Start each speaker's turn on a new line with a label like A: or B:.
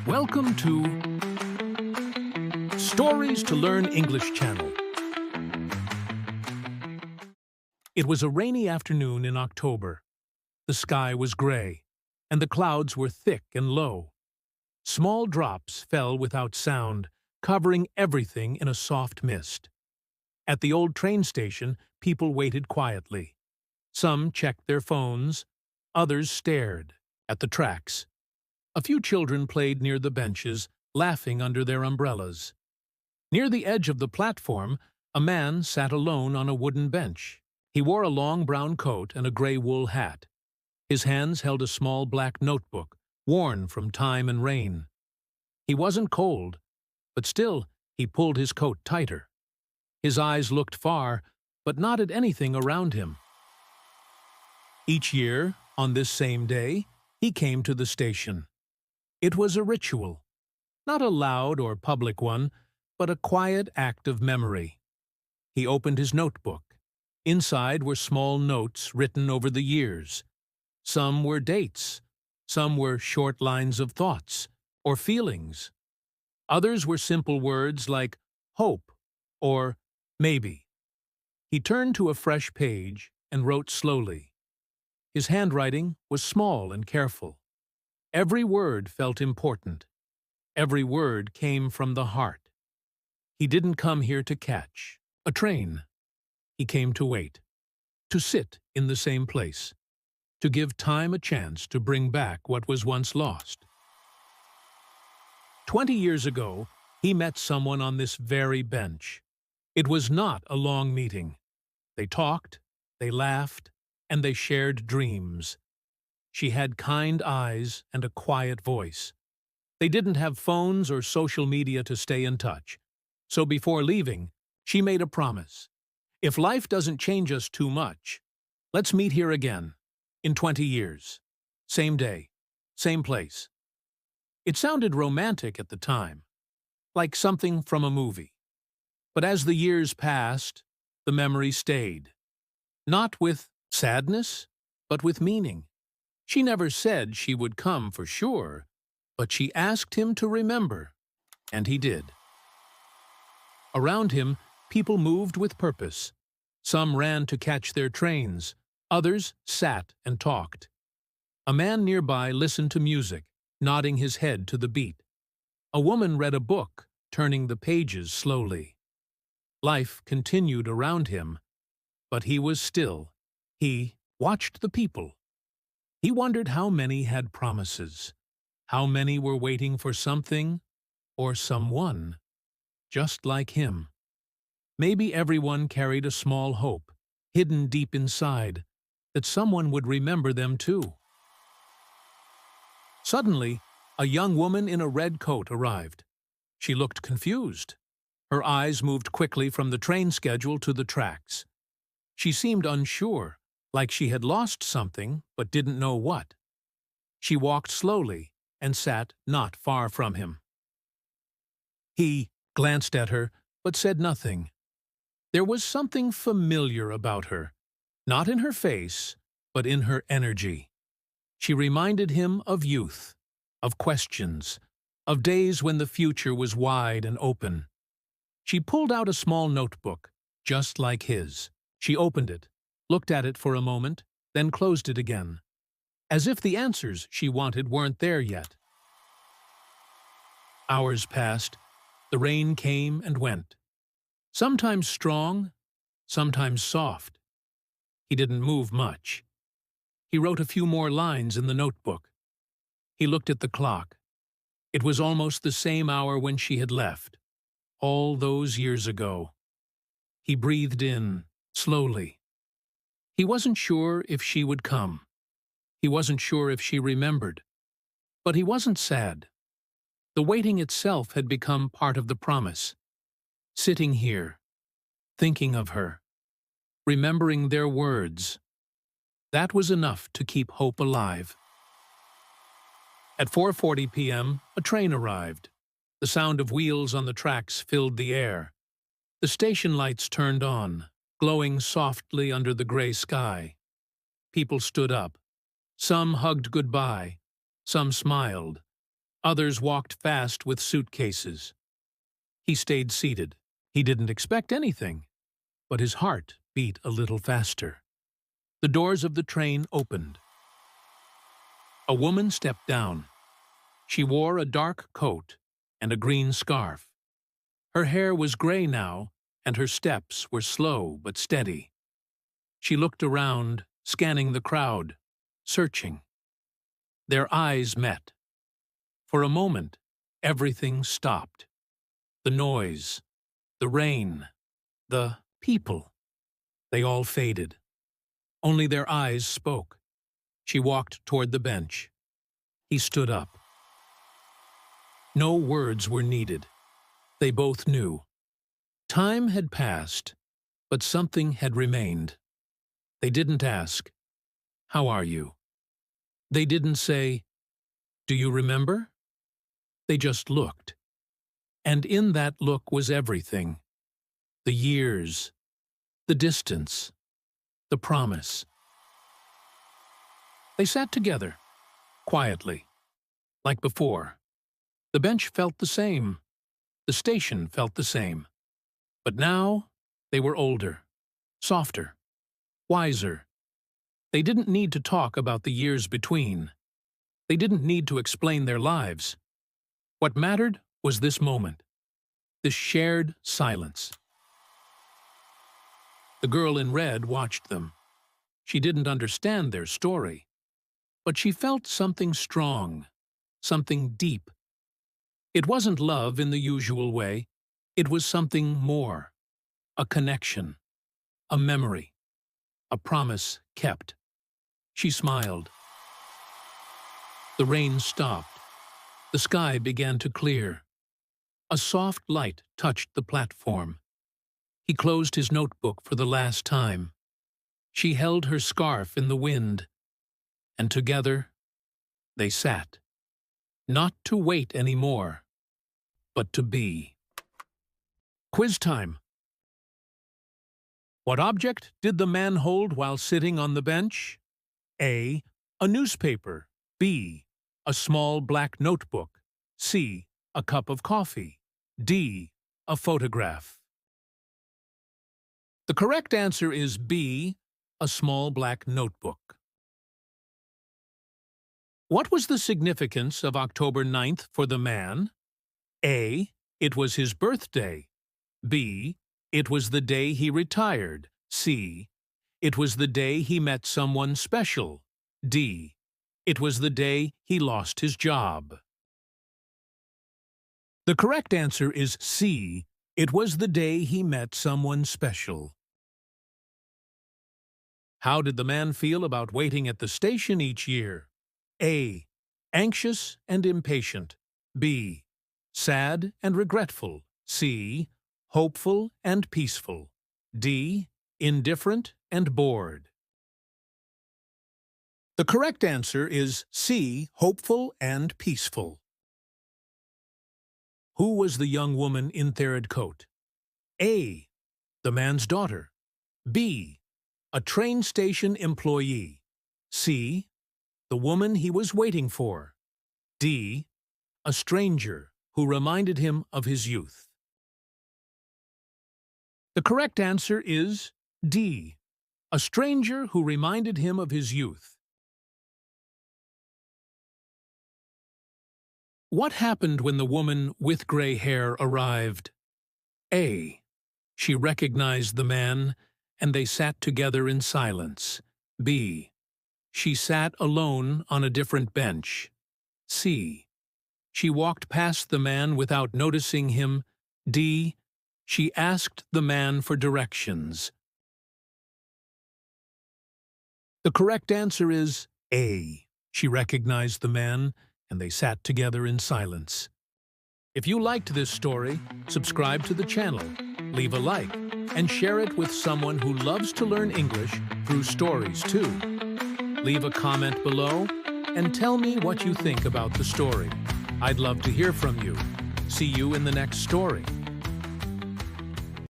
A: Welcome to Stories to Learn English channel. It was a rainy afternoon in October. The sky was gray, and the clouds were thick and low. Small drops fell without sound, covering everything in a soft mist. At the old train station, people waited quietly. Some checked their phones, others stared at the tracks. A few children played near the benches, laughing under their umbrellas. Near the edge of the platform, a man sat alone on a wooden bench. He wore a long brown coat and a gray wool hat. His hands held a small black notebook, worn from time and rain. He wasn't cold, but still he pulled his coat tighter. His eyes looked far, but not at anything around him. Each year, on this same day, he came to the station. It was a ritual, not a loud or public one, but a quiet act of memory. He opened his notebook. Inside were small notes written over the years. Some were dates, some were short lines of thoughts or feelings. Others were simple words like hope or maybe. He turned to a fresh page and wrote slowly. His handwriting was small and careful. Every word felt important. Every word came from the heart. He didn't come here to catch a train. He came to wait, to sit in the same place, to give time a chance to bring back what was once lost. 20 years ago, he met someone on this very bench. It was not a long meeting. They talked, they laughed, and they shared dreams. She had kind eyes and a quiet voice. They didn't have phones or social media to stay in touch. So before leaving, she made a promise. If life doesn't change us too much, let's meet here again, in 20 years. Same day, same place. It sounded romantic at the time, like something from a movie. But as the years passed, the memory stayed. Not with sadness, but with meaning. She never said she would come for sure, but she asked him to remember, and he did. Around him, people moved with purpose. Some ran to catch their trains, others sat and talked. A man nearby listened to music, nodding his head to the beat. A woman read a book, turning the pages slowly. Life continued around him, but he was still. He watched the people. He wondered how many had promises, how many were waiting for something or someone, just like him. Maybe everyone carried a small hope, hidden deep inside, that someone would remember them too. Suddenly, a young woman in a red coat arrived. She looked confused. Her eyes moved quickly from the train schedule to the tracks. She seemed unsure, like she had lost something but didn't know what. She walked slowly and sat not far from him. He glanced at her but said nothing. There was something familiar about her, not in her face, but in her energy. She reminded him of youth, of questions, of days when the future was wide and open. She pulled out a small notebook, just like his. She opened it, looked at it for a moment, then closed it again, as if the answers she wanted weren't there yet. Hours passed. The rain came and went. Sometimes strong, sometimes soft. He didn't move much. He wrote a few more lines in the notebook. He looked at the clock. It was almost the same hour when she had left, all those years ago. He breathed in, slowly. He wasn't sure if she would come. He wasn't sure if she remembered. But he wasn't sad. The waiting itself had become part of the promise. Sitting here, thinking of her, remembering their words. That was enough to keep hope alive. At 4:40 p.m., a train arrived. The sound of wheels on the tracks filled the air. The station lights turned on, glowing softly under the gray sky. People stood up. Some hugged goodbye. Some smiled. Others walked fast with suitcases. He stayed seated. He didn't expect anything, but his heart beat a little faster. The doors of the train opened. A woman stepped down. She wore a dark coat and a green scarf. Her hair was gray now, and her steps were slow but steady. She looked around, scanning the crowd, searching. Their eyes met. For a moment, everything stopped. The noise, the rain, the people. They all faded. Only their eyes spoke. She walked toward the bench. He stood up. No words were needed. They both knew. Time had passed, but something had remained. They didn't ask, "How are you?" They didn't say, "Do you remember?" They just looked. And in that look was everything. The years, the distance, the promise. They sat together, quietly, like before. The bench felt the same. The station felt the same. But now they were older, softer, wiser. They didn't need to talk about the years between. They didn't need to explain their lives. What mattered was this moment, this shared silence. The girl in red watched them. She didn't understand their story, but she felt something strong, something deep. It wasn't love in the usual way. It was something more, a connection, a memory, a promise kept. She smiled. The rain stopped. The sky began to clear. A soft light touched the platform. He closed his notebook for the last time. She held her scarf in the wind, and together they sat, not to wait anymore, but to be. Quiz time. What object did the man hold while sitting on the bench? A. A newspaper. B. A small black notebook. C. A cup of coffee. D. A photograph. The correct answer is B. A small black notebook. What was the significance of October 9th for the man? A. It was his birthday. B. It was the day he retired. C. It was the day he met someone special. D. It was the day he lost his job. The correct answer is C. It was the day he met someone special. How did the man feel about waiting at the station each year? A. Anxious and impatient. B. Sad and regretful. C. Hopeful and peaceful. D. Indifferent and bored. The correct answer is C. Hopeful and peaceful. Who was the young woman in third coat? A. The man's daughter. B. A train station employee. C. The woman he was waiting for. D. A stranger who reminded him of his youth. The correct answer is D. A stranger who reminded him of his youth. What happened when the woman with gray hair arrived? A. She recognized the man, and they sat together in silence. B. She sat alone on a different bench. C. She walked past the man without noticing him. D. She asked the man for directions. The correct answer is A. She recognized the man, and they sat together in silence. If you liked this story, subscribe to the channel, leave a like, and share it with someone who loves to learn English through stories too. Leave a comment below and tell me what you think about the story. I'd love to hear from you. See you in the next story.